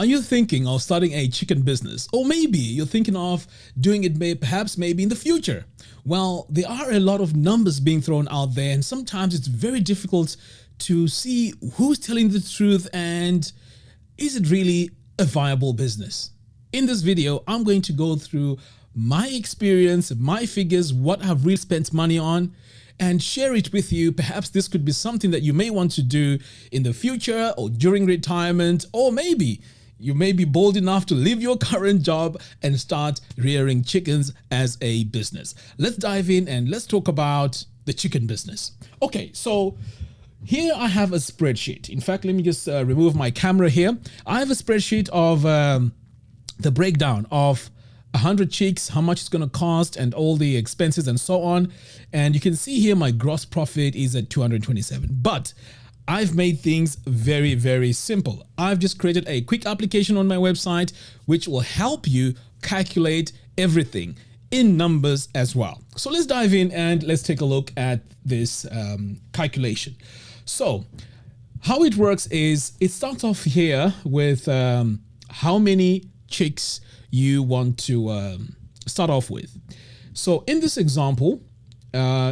Are you thinking of starting a chicken business? Or maybe you're thinking of doing it perhaps maybe in the future? Well, there are a lot of numbers being thrown out there, and sometimes it's very difficult to see who's telling the truth and is it really a viable business? In this video, I'm going to go through my experience, my figures, what I've really spent money on, and share it with you. Perhaps this could be something that you may want to do in the future or during retirement, or maybe you may be bold enough to leave your current job and start rearing chickens as a business. Let's dive in and let's talk about the chicken business. Okay, so here I have a spreadsheet. In fact, let me just remove my camera here. I have a spreadsheet of the breakdown of 100 chicks, how much it's going to cost, and all the expenses and so on. And you can see here my gross profit is at 227. But I've made things very, very simple. I've just created a quick application on my website, which will help you calculate everything in numbers as well. So let's dive in and let's take a look at this calculation. So how it works is it starts off here with how many chicks you want to start off with. So in this example,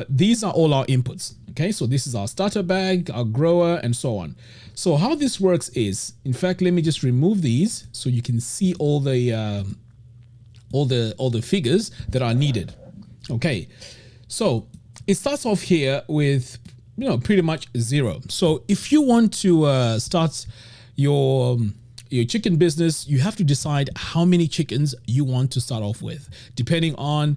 these are all our inputs. Okay, so this is our starter bag, our grower, and so on. So how this works is, in fact, let me just remove these so you can see all the figures that are needed. Okay, so it starts off here with pretty much zero. So if you want to start your chicken business, you have to decide how many chickens you want to start off with, depending on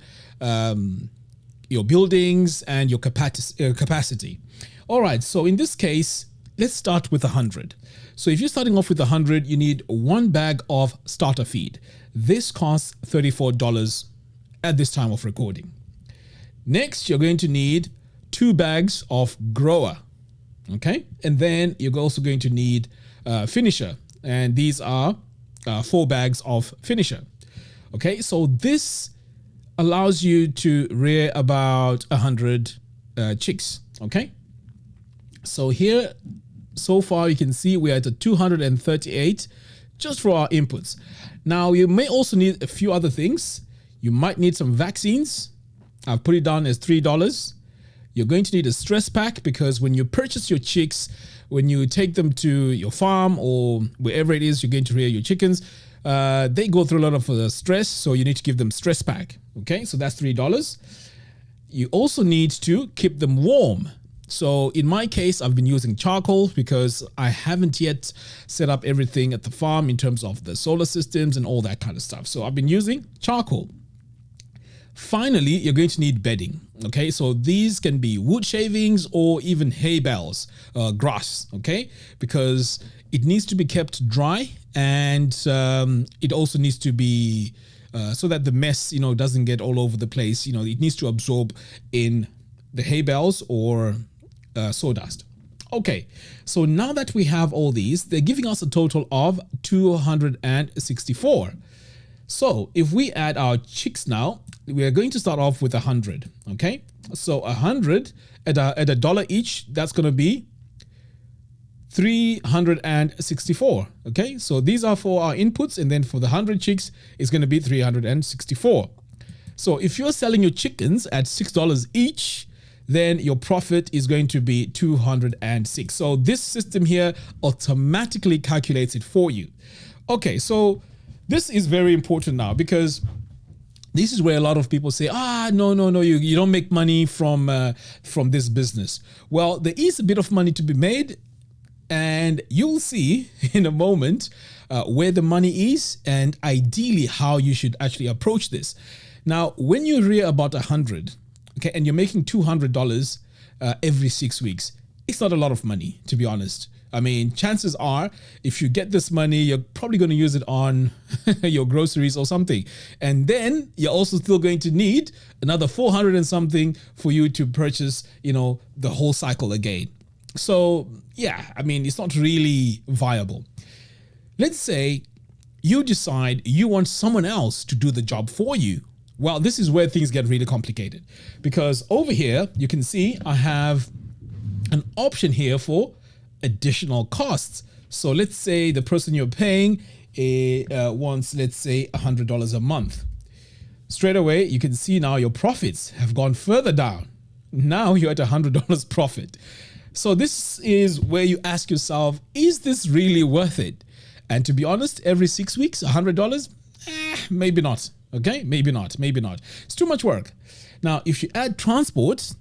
your buildings and your capacity. All right, so in this case, let's start with 100. So if you're starting off with 100, you need one bag of starter feed. This costs $34 at this time of recording. Next, you're going to need 2 bags of grower. Okay, and then you're also going to need finisher. And these are 4 bags of finisher. Okay, so this allows you to rear about 100 chicks. Okay, so here, so far you can see we're at 238 just for our inputs. Now you may also need a few other things. You might need some vaccines. I've put it down as $3. You're going to need a stress pack, because when you purchase your chicks, when you take them to your farm or wherever it is you're going to rear your chickens, they go through a lot of stress, so you need to give them stress pack. Okay, so that's $3. You also need to keep them warm. So in my case, I've been using charcoal because I haven't yet set up everything at the farm in terms of the solar systems and all that kind of stuff. So I've been using charcoal. Finally, you're going to need bedding. Okay, so these can be wood shavings or even hay bales, grass. Okay, because it needs to be kept dry, and it also needs to be so that the mess doesn't get all over the place. It needs to absorb in the hay bales or sawdust. Okay, so now that we have all these, they're giving us a total of 264. So if we add our chicks now, we are going to start off with 100. Okay, so 100 at a dollar each, that's going to be 364. Okay, so these are for our inputs, and then for the 100 chicks, it's going to be 364. So if you're selling your chickens at $6 each, then your profit is going to be 206. So this system here automatically calculates it for you. Okay, so this is very important now, because this is where a lot of people say, no, you don't make money from this business. Well, there is a bit of money to be made, and you'll see in a moment where the money is and ideally how you should actually approach this. Now, when you rear about 100, okay, and you're making $200 every 6 weeks, it's not a lot of money, to be honest. I mean, chances are, if you get this money, you're probably going to use it on your groceries or something. And then you're also still going to need another 400 and something for you to purchase, the whole cycle again. So yeah, I mean, it's not really viable. Let's say you decide you want someone else to do the job for you. Well, this is where things get really complicated, because over here, you can see I have an option here for additional costs. So let's say the person you're paying wants, let's say, $100 a month. Straight away, you can see now your profits have gone further down. Now you're at $100 profit. So this is where you ask yourself, is this really worth it? And to be honest, every 6 weeks, $100, maybe not. Okay, maybe not. It's too much work. Now, if you add transport,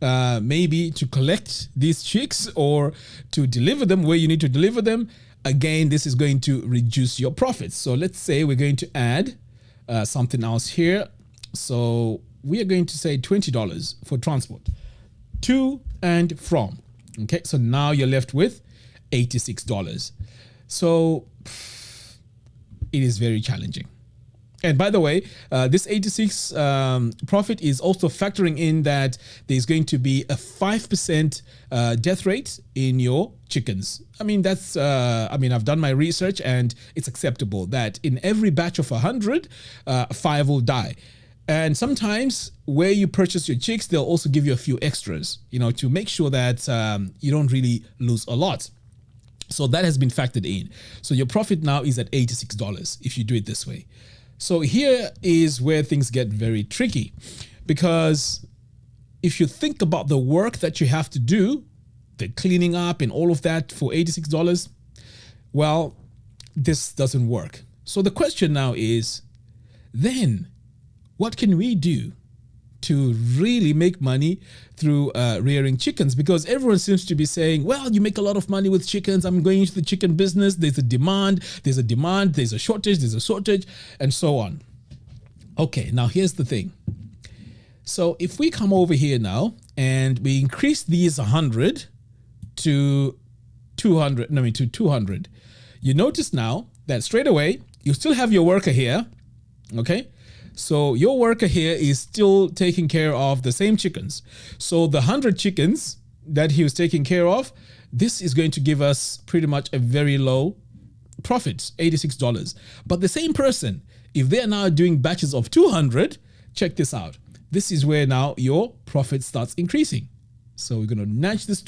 maybe to collect these chicks or to deliver them where you need to deliver them, again, this is going to reduce your profits. So let's say we're going to add something else here. So we are going to say $20 for transport to and from. Okay, so now you're left with $86. So it is very challenging. And by the way, this 86 profit is also factoring in that there's going to be a 5% death rate in your chickens. I mean, that's, I've done my research and it's acceptable that in every batch of 100, 5 will die. And sometimes where you purchase your chicks, they'll also give you a few extras, to make sure that you don't really lose a lot. So that has been factored in. So your profit now is at $86 if you do it this way. So here is where things get very tricky, because if you think about the work that you have to do, the cleaning up and all of that for $86, well, this doesn't work. So the question now is, then what can we do to really make money through rearing chickens? Because everyone seems to be saying, well, you make a lot of money with chickens. I'm going into the chicken business. There's a demand, there's a shortage, and so on. Okay, now here's the thing. So if we come over here now and we increase these 100 to 200, you notice now that straight away, you still have your worker here, okay? So your worker here is still taking care of the same chickens. So the 100 chickens that he was taking care of, this is going to give us pretty much a very low profit, $86. But the same person, if they're now doing batches of 200, check this out. This is where now your profit starts increasing. So we're going to nudge this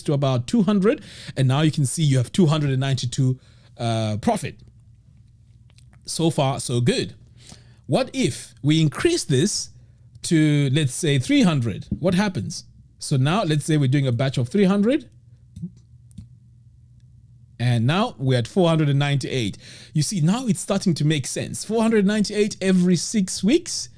to about 200. And now you can see you have 292 profit. So far, so good. What if we increase this to, let's say, 300? What happens? So now let's say we're doing a batch of 300. And now we're at 498. You see, now it's starting to make sense. 498 every 6 weeks.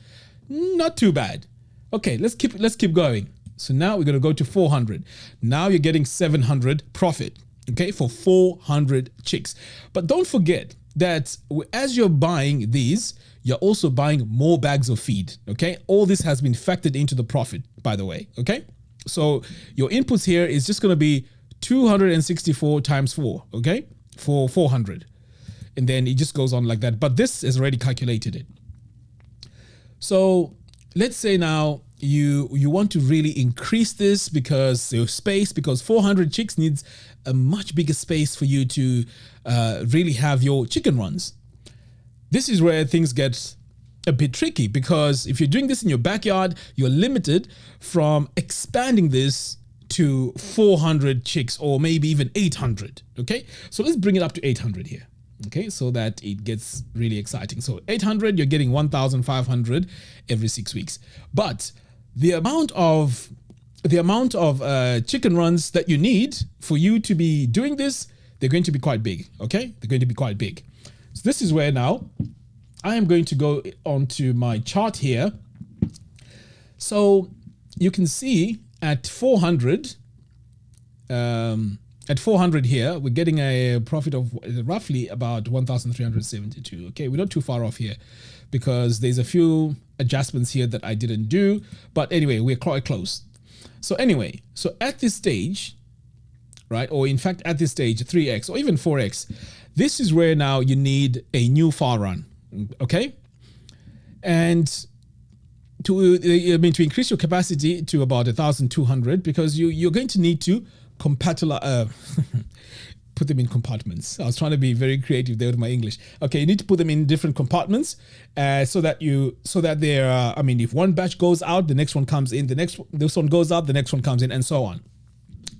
Not too bad. Okay, let's keep going. So now we're going to go to 400. Now you're getting 700 profit, okay, for 400 chicks. But don't forget that as you're buying these, you're also buying more bags of feed, okay? All this has been factored into the profit, by the way, okay? So your inputs here is just going to be 264 times 4, okay? For 400. And then it just goes on like that. But this has already calculated it. So let's say now you want to really increase this because your space, because 400 chicks needs a much bigger space for you to really have your chicken runs. This is where things get a bit tricky, because if you're doing this in your backyard, you're limited from expanding this to 400 chicks or maybe even 800. Okay, so let's bring it up to 800 here. Okay, so that it gets really exciting. So 800, you're getting 1,500 every 6 weeks. But the amount of chicken runs that you need for you to be doing this, they're going to be quite big. Okay, they're going to be quite big. So this is where now I am going to go onto my chart here. So you can see at 400 here, we're getting a profit of roughly about 1,372. Okay, we're not too far off here because there's a few adjustments here that I didn't do. But anyway, we're quite close. So anyway, so at this stage, right, or in fact at this stage, 3x or even 4x, this is where now you need a new file run, okay? And to increase your capacity to about 1,200, because you're going to need to put them in compartments. I was trying to be very creative there with my English. Okay, you need to put them in different compartments so that they're, if one batch goes out, the next one comes in, this one goes out, the next one comes in, and so on.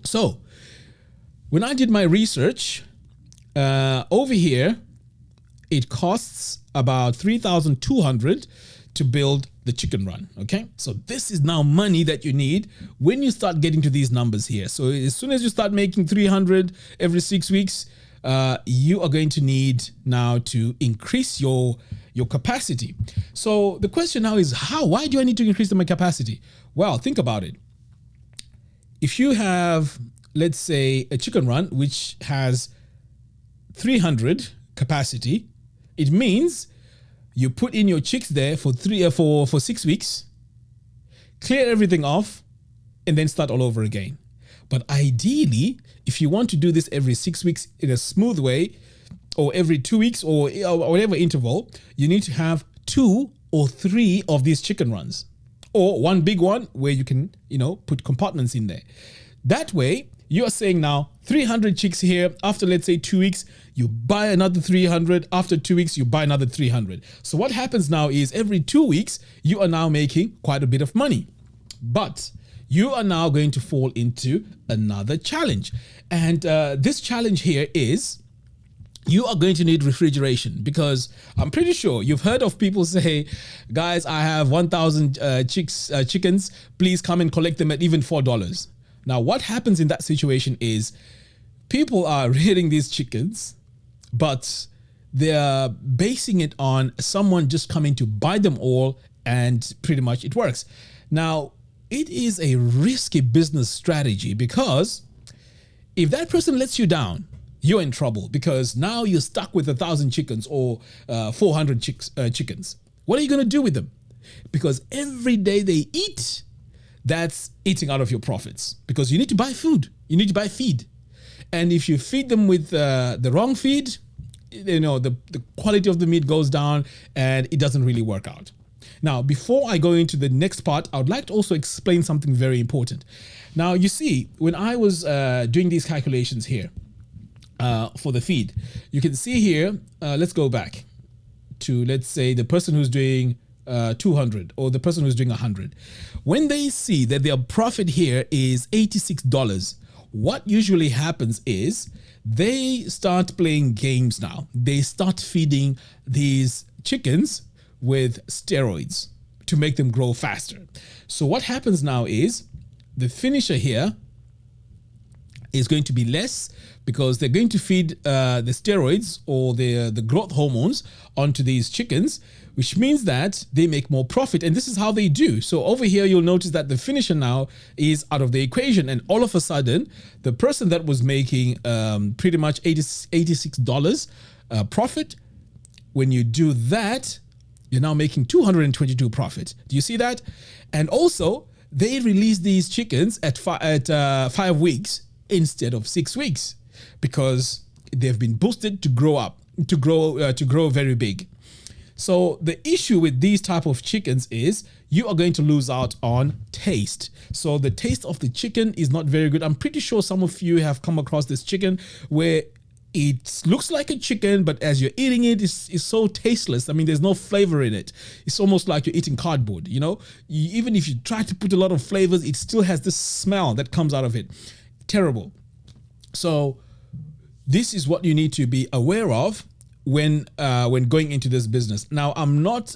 So when I did my research, Over here, it costs about 3,200 to build the chicken run. Okay, so this is now money that you need when you start getting to these numbers here. So as soon as you start making 300 every 6 weeks, you are going to need now to increase your capacity. So the question now is why do I need to increase my capacity? Well, think about it. If you have, let's say, a chicken run which has 300 capacity, it means you put in your chicks there for 6 weeks, clear everything off, and then start all over again. But ideally, if you want to do this every 6 weeks in a smooth way, or every 2 weeks, or whatever interval, you need to have 2 or 3 of these chicken runs, or one big one where you can, put compartments in there. That way, you are saying now 300 chicks here. After, let's say, 2 weeks, you buy another 300. After 2 weeks, you buy another 300. So what happens now is every 2 weeks, you are now making quite a bit of money. But you are now going to fall into another challenge. And this challenge here is you are going to need refrigeration, because I'm pretty sure you've heard of people say, guys, I have 1,000 chickens. Please come and collect them at even $4. Now, what happens in that situation is people are rearing these chickens, but they're basing it on someone just coming to buy them all, and pretty much it works. Now, it is a risky business strategy, because if that person lets you down, you're in trouble, because now you're stuck with 1,000 chickens or 400 chickens. What are you going to do with them? Because every day they eat, that's eating out of your profits, because you need to buy food. You need to buy feed. And if you feed them with the wrong feed, the quality of the meat goes down and it doesn't really work out. Now, before I go into the next part, I would like to also explain something very important. Now, you see, when I was doing these calculations here for the feed, you can see here, let's go back to, let's say, the person who's doing 200 or the person who's doing 100. When they see that their profit here is $86, what usually happens is they start playing games now. They start feeding these chickens with steroids to make them grow faster. So what happens now is the finisher here is going to be less, because they're going to feed the steroids or the growth hormones onto these chickens, which means that they make more profit. And this is how they do. So over here, you'll notice that the finisher now is out of the equation. And all of a sudden, the person that was making pretty much $86 profit, when you do that, you're now making $222 profit. Do you see that? And also, they release these chickens at 5 weeks instead of 6 weeks, because they've been boosted to grow very big. So the issue with these type of chickens is you are going to lose out on taste. So the taste of the chicken is not very good. I'm pretty sure some of you have come across this chicken where it looks like a chicken, but as you're eating it, it's so tasteless. I mean, there's no flavor in it. It's almost like you're eating cardboard, Even if you try to put a lot of flavors, it still has this smell that comes out of it. Terrible. So this is what you need to be aware of when going into this business. Now, I'm not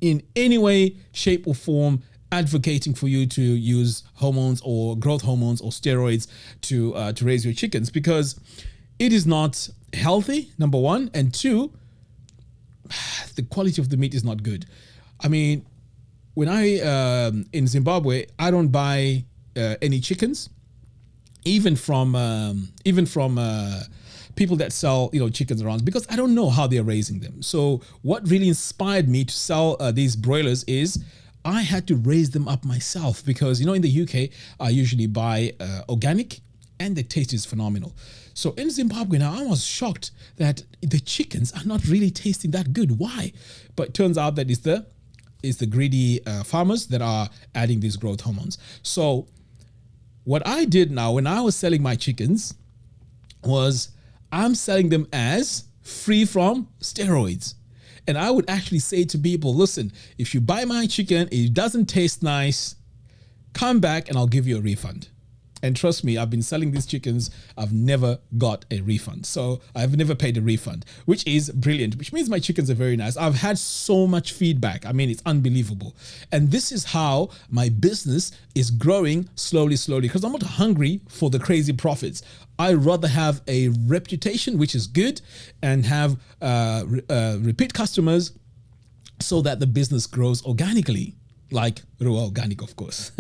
in any way, shape or form advocating for you to use hormones or growth hormones or steroids to raise your chickens, because it is not healthy, number one, and two, the quality of the meat is not good. I mean, when in Zimbabwe, I don't buy any chickens, even from people that sell chickens around, because I don't know how they're raising them. So what really inspired me to sell these broilers is I had to raise them up myself, because in the UK I usually buy organic and the taste is phenomenal. So in Zimbabwe now, I was shocked that the chickens are not really tasting that good. Why? But it turns out that it's the greedy farmers that are adding these growth hormones. So what I did now when I was selling my chickens was I'm selling them as free from steroids. And I would actually say to people, listen, if you buy my chicken, it doesn't taste nice, come back and I'll give you a refund. And trust me, I've been selling these chickens. I've never got a refund. So I've never paid a refund, which is brilliant, which means my chickens are very nice. I've had so much feedback. I mean, it's unbelievable. And this is how my business is growing slowly, because I'm not hungry for the crazy profits. I rather have a reputation, which is good, and have repeat customers so that the business grows organically. Like Ruwa Organic, of course.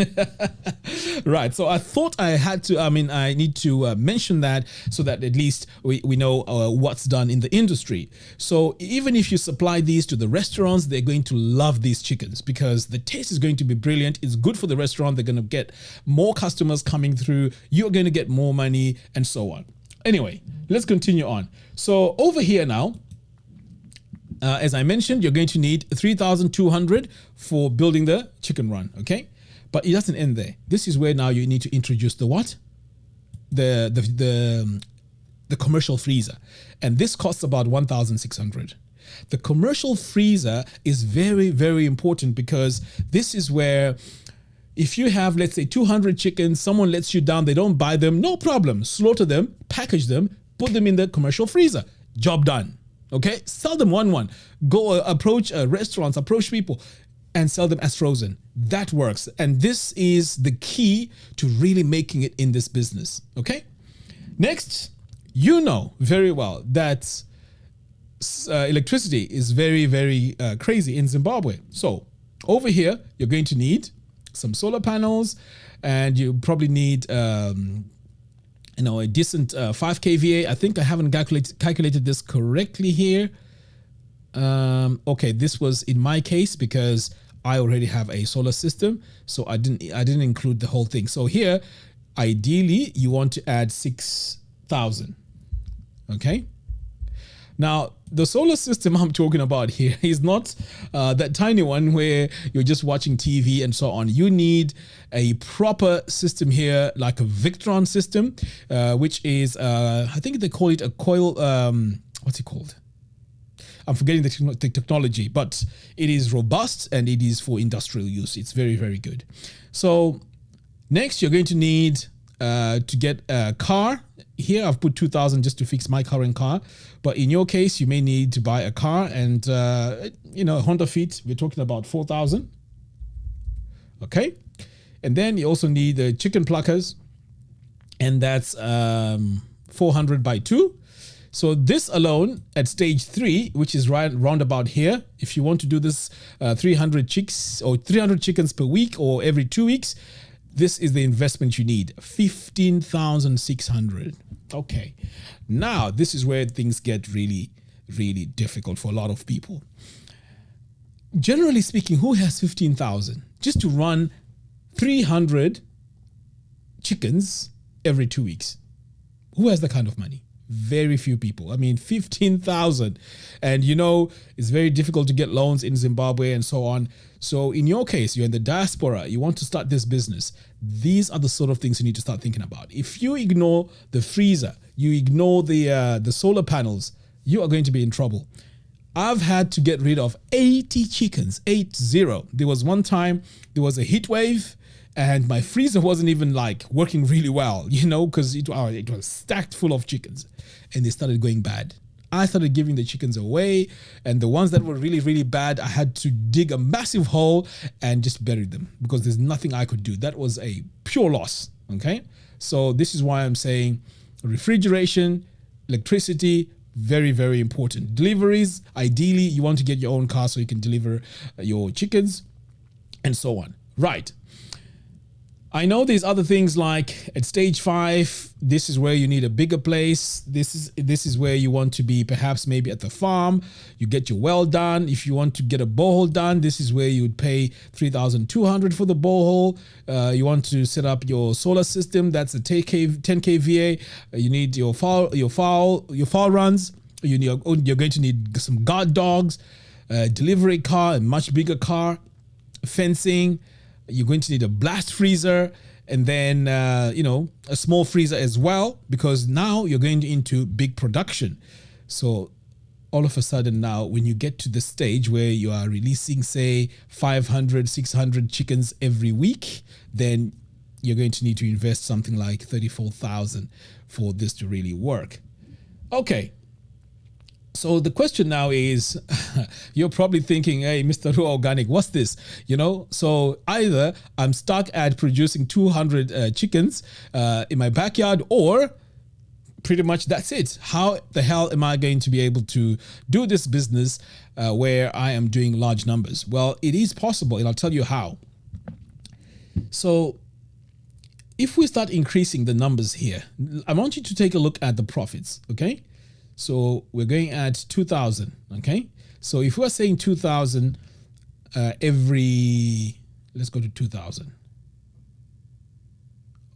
Right. So I thought I need to mention that so that at least we know what's done in the industry. So even if you supply these to the restaurants, they're going to love these chickens because the taste is going to be brilliant. It's good for the restaurant. They're going to get more customers coming through. You're going to get more money and so on. Anyway, let's continue on. So over here now, as I mentioned, you're going to need 3,200 for building the chicken run, okay? But it doesn't end there. This is where now you need to introduce the what? The commercial freezer. And this costs about 1,600. The commercial freezer is very, very important because this is where if you have, let's say, 200 chickens, someone lets you down, they don't buy them, no problem. Slaughter them, package them, put them in the commercial freezer. Job done. Okay, sell them one. Go approach restaurants, approach people and sell them as frozen. That works. And this is the key to really making it in this business. Okay, next, you know very well that electricity is very, very crazy in Zimbabwe. So over here, you're going to need some solar panels and you probably need a decent 5 kVA. I think I haven't calculated this correctly here. Okay, this was in my case because I already have a solar system, so I didn't include the whole thing. So here, ideally, you want to add 6,000. Okay. Now, the solar system I'm talking about here is not that tiny one where you're just watching TV and so on. You need a proper system here, like a Victron system, which is, I think they call it a coil, what's it called? I'm forgetting the technology, but it is robust and it is for industrial use. It's very, very good. So next, you're going to need to get a car. Here I've put 2,000 just to fix my current car, but in your case you may need to buy a car and Honda Fit, we're talking about 4,000. Okay, and then you also need the chicken pluckers, and that's 400 by 2. So this alone at stage 3, which is round about here, if you want to do this 300 chicks or 300 chickens per week or every 2 weeks, this is the investment you need, 15,600. Okay, now this is where things get really, really difficult for a lot of people. Generally speaking, who has 15,000 just to run 300 chickens every 2 weeks? Who has that kind of money? Very few people. I mean, 15,000. And it's very difficult to get loans in Zimbabwe and so on. So in your case, you're in the diaspora, you want to start this business. These are the sort of things you need to start thinking about. If you ignore the freezer, you ignore the solar panels, you are going to be in trouble. I've had to get rid of 80 chickens, 80. There was one time there was a heat wave and my freezer wasn't even working really well, because it was stacked full of chickens and they started going bad. I started giving the chickens away, and the ones that were really, really bad, I had to dig a massive hole and just bury them because there's nothing I could do. That was a pure loss. Okay. So this is why I'm saying refrigeration, electricity, very, very important. Deliveries, ideally you want to get your own car so you can deliver your chickens and so on. Right. I know there's other things like at stage 5, this is where you need a bigger place. This is where you want to be perhaps maybe at the farm. You get your well done. If you want to get a borehole done, this is where you would pay 3,200 for the borehole. You want to set up your solar system. That's a 10 kVA. You need your fowl runs. You're going to need some guard dogs, a delivery car, a much bigger car, fencing. You're going to need a blast freezer and then, a small freezer as well, because now you're going into big production. So all of a sudden now, when you get to the stage where you are releasing, say, 500, 600 chickens every week, then you're going to need to invest something like 34,000 for this to really work. Okay. So the question now is, you're probably thinking, hey, Mr. Ruwa Organic, what's this? So either I'm stuck at producing 200 chickens in my backyard, or pretty much that's it. How the hell am I going to be able to do this business where I am doing large numbers? Well, it is possible, and I'll tell you how. So if we start increasing the numbers here, I want you to take a look at the profits, okay? So we're going at 2,000, okay? So if we're saying 2,000 let's go to 2,000.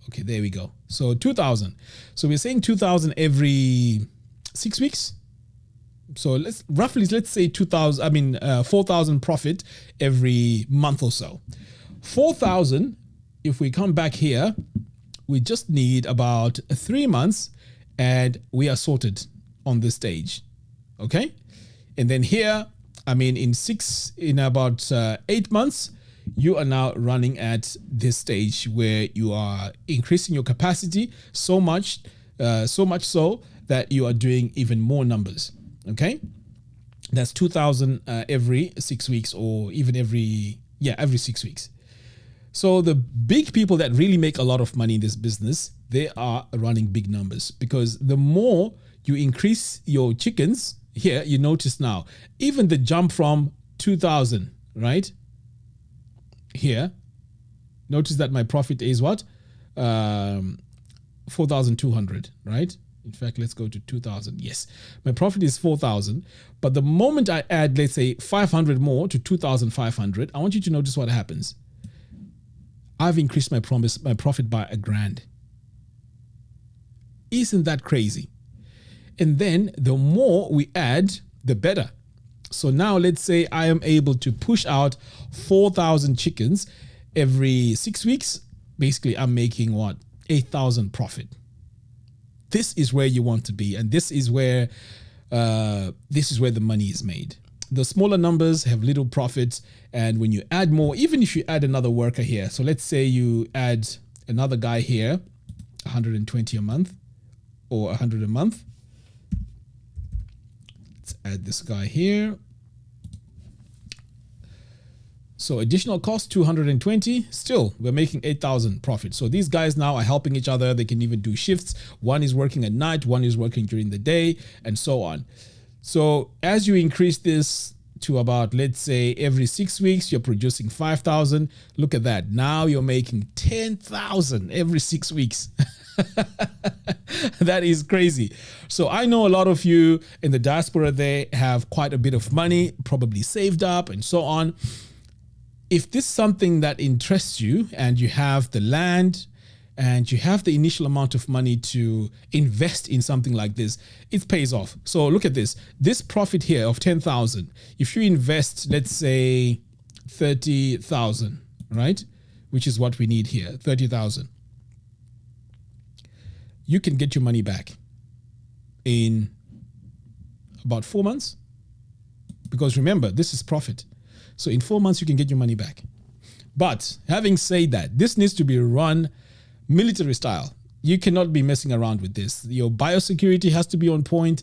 Okay, there we go. So 2,000. So we're saying 2,000 every 6 weeks. So let's say 4,000 profit every month or so. 4,000, if we come back here, we just need about 3 months and we are sorted on this stage. Okay. And then here, in about 8 months, you are now running at this stage where you are increasing your capacity so much so that you are doing even more numbers. Okay. That's 2,000 every 6 weeks, or even every 6 weeks. So the big people that really make a lot of money in this business, they are running big numbers, because the more you increase your chickens here, you notice now, even the jump from 2,000, right? Here, notice that my profit is what? 4,200, right? In fact, let's go to 2,000. Yes, my profit is 4,000. But the moment I add, let's say 500 more to 2,500, I want you to notice what happens. I've increased my profit by $1,000. Isn't that crazy? And then the more we add, the better. So now let's say I am able to push out 4,000 chickens every 6 weeks. Basically, I'm making what? 8,000 profit. This is where you want to be, and this is where the money is made. The smaller numbers have little profits, and when you add more, even if you add another worker here, so let's say you add another guy here, 120 a month or 100 a month. Let's add this guy here. So additional cost 220. Still, we're making 8,000 profit. So these guys now are helping each other. They can even do shifts. One is working at night, one is working during the day, and so on. So as you increase this to about, let's say, every 6 weeks, you're producing 5,000. Look at that. Now you're making 10,000 every 6 weeks. That is crazy. So I know a lot of you in the diaspora, they have quite a bit of money, probably saved up and so on. If this is something that interests you, and you have the land and you have the initial amount of money to invest in something like this, it pays off. So look at this. This profit here of 10,000, if you invest, let's say 30,000, right? Which is what we need here, 30,000. You can get your money back in about 4 months. Because remember, this is profit. So in 4 months, you can get your money back. But having said that, this needs to be run military style. You cannot be messing around with this. Your biosecurity has to be on point.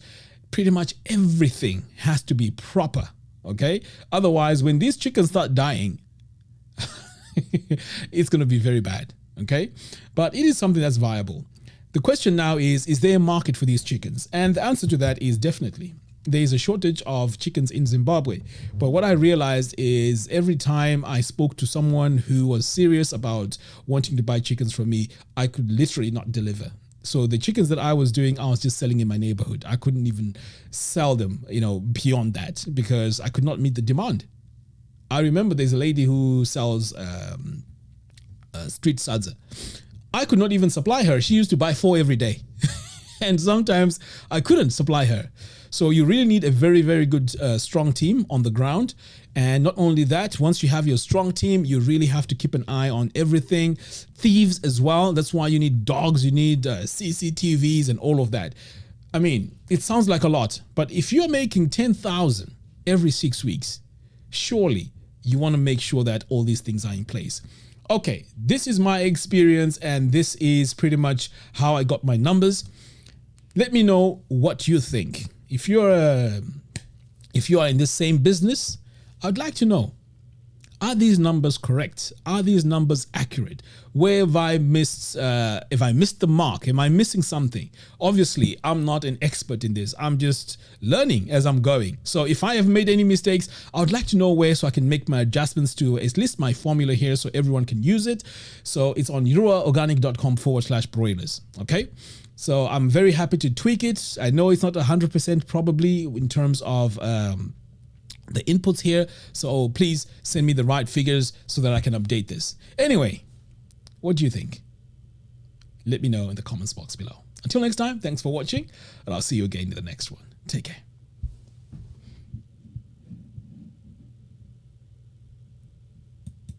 Pretty much everything has to be proper. Okay. Otherwise, when these chickens start dying, it's going to be very bad. Okay. But it is something that's viable. The question now is there a market for these chickens? And the answer to that is definitely. There is a shortage of chickens in Zimbabwe. But what I realized is every time I spoke to someone who was serious about wanting to buy chickens from me, I could literally not deliver. So the chickens that I was doing, I was just selling in my neighborhood. I couldn't even sell them, beyond that, because I could not meet the demand. I remember there's a lady who sells street sadza. I could not even supply her. She used to buy 4 every day. And sometimes I couldn't supply her. So you really need a very, very good, strong team on the ground. And not only that, once you have your strong team, you really have to keep an eye on everything. Thieves as well. That's why you need dogs, you need CCTVs and all of that. I mean, it sounds like a lot, but if you're making 10,000 every 6 weeks, surely you want to make sure that all these things are in place. okay, this is my experience and this is pretty much how I got my numbers. Let me know what you think. If you are in the same business, I'd like to know, are these numbers correct? Are these numbers accurate? Where have I missed, if I missed the mark? Am I missing something? Obviously, I'm not an expert in this. I'm just learning as I'm going. So if I have made any mistakes, I would like to know where so I can make my adjustments to at least my formula here so everyone can use it. So it's on ruwaorganic.com/broilers. Okay. So I'm very happy to tweak it. I know it's not 100% probably in terms of the inputs here. So please send me the right figures so that I can update this. Anyway, what do you think? Let me know in the comments box below. Until next time, thanks for watching, and I'll see you again in the next one. Take care.